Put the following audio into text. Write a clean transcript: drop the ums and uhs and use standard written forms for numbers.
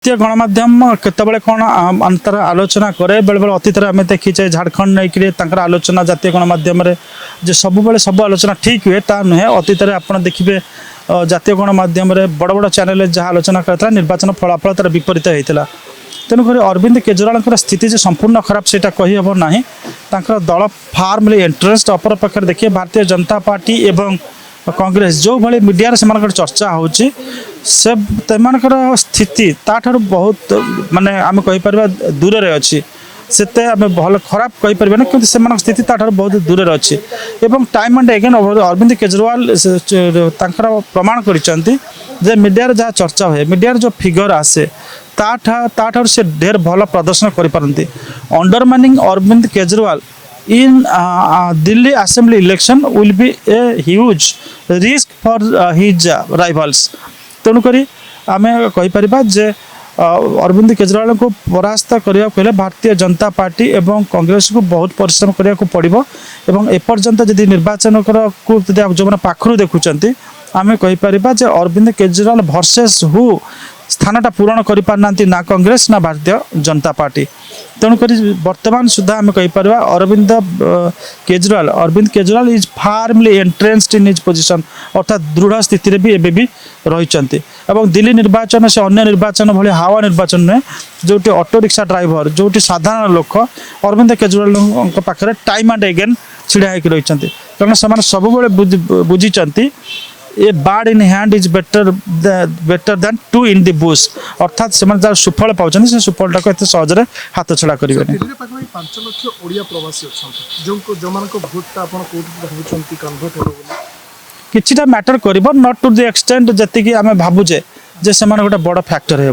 भारतीय गणमाध्यम केतबे कौन अंतर आलोचना करे बेले बेले अतीत आम देखीचे झारखंड नहीं आलोचना जातीय गणमाध्यम जो सब बेले सब आलोचना ठीक हुए ता नुहे अतीत आप देखिए जातीय गणमाध्यम बड़ बड़ चैनल जहाँ आलोचना करता निर्वाचन फलाफल तार विपरीत होता तेणुक अरविंद केजरीवाल स्थिति जो संपूर्ण खराब से कहीहब ना दल फार्मली इंटरेस्ट अपर पक्ष देखिए भारतीय जनता पार्टी एवं कांग्रेस जो भाई मीडिया से चर्चा होची से स्थिति ताठार बहुत माने आम कहीपर दूर रे अच्छी से आम भल खराब कहीपर ना कि स्थिति ताठार बहुत दूर रे अच्छी एवं time and again Arvind Kejriwal प्रमाण कर मीडिया जहाँ चर्चा हुए मीडिया जो फिगर आसे ताठार से ढेर भल प्रदर्शन कर undermining Arvind Kejriwal in Delhi Assembly election will be a huge risk for his rivals. तेणुकरी आम कहीपर जे अरविंद केजरीवाल को परास्त करने को भारतीय जनता पार्टी एवं कांग्रेस को बहुत परिश्रम करने को पड़ो एवं एपर्यंत जदि निर्वाचन को जो मैंने पाखु देखुं आम कहीपर जे अरविंद केजरीवाल वर्सेस हु स्थानटा पूरण कर पारना ना कांग्रेस ना भारतीय जनता पार्टी तेणुक बर्तमान सुधा आम कहीपर Arvind Kejriwal is formally entrenched in his position अर्थात दृढ़ स्थिति भी एबे भी रही दिल्ली निर्वाचन से अन्य निर्वाचन भाई हावा निर्वाचन नुहे जो ऑटो रिक्शा ड्राइवर जो साधारण लोक अरविंद केजरीवाल पाखे टाइम एंड अगेन छिड़ा होकर रही कारण से सब बुझी a bird in hand is better than two in the bush अर्थात से जार सुफल पाँच से सुफलटा को एत सहज हाथ छड़ा करेंगे। 5 लाख ओडिया प्रवासी किछिटा मैटर कर नॉट टू द एक्सटेंट जी आम भावुचे जे से गोटे बड़ फैक्टर हे